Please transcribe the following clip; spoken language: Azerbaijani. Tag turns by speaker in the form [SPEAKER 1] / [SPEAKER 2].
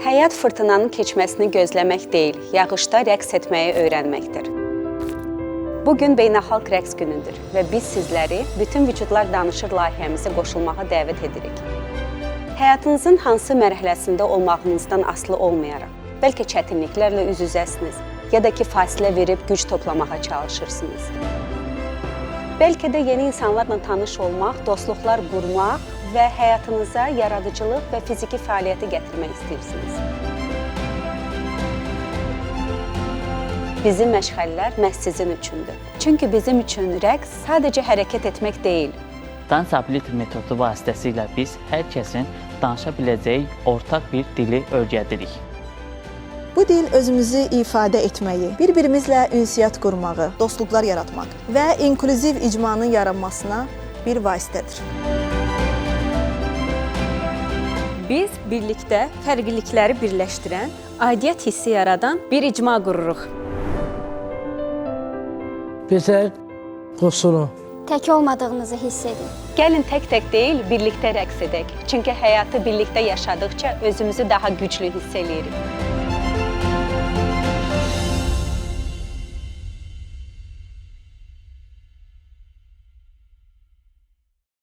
[SPEAKER 1] Həyat fırtınanın keçməsini gözləmək deyil, yağışda rəqs etməyi öyrənməkdir. Bugün Beynəlxalq Rəqs günüdür və biz sizləri Bütün Vücudlar Danışır layihəmizə qoşulmağa dəvət edirik. Həyatınızın hansı mərhələsində olmağınızdan asılı olmayaraq, bəlkə çətinliklərlə üz-üzəsiniz, ya da ki, fasilə verib güc toplamağa çalışırsınız. Bəlkə də yeni insanlarla tanış olmaq, dostluqlar qurmaq və həyatınıza yaradıcılıq və fiziki fəaliyyəti gətirmək istəyirsiniz. Bizim məşğələlər məhz sizin üçündür. Çünki bizim üçün rəqs sadəcə hərəkət etmək deyil.
[SPEAKER 2] Dans ability metodu vasitəsilə biz hər kəsin danışa biləcəyi ortaq bir dili öyrədirik.
[SPEAKER 3] Bu dil özümüzü ifadə etməyi, bir-birimizlə ünsiyyət qurmağı, dostluqlar yaratmaq və inklüziv icmanın yaranmasına bir vasitədir.
[SPEAKER 4] Biz birlikdə fərqlilikləri birləşdirən, aidiyyət hissi yaradan bir icma qururuq.
[SPEAKER 5] Bizə qoşulun.
[SPEAKER 6] Tək olmadığınızı hiss edin.
[SPEAKER 1] Gəlin tək-tək deyil, birlikdə rəqs edək. Çünki həyatı birlikdə yaşadıqca özümüzü daha güclü hiss edirik.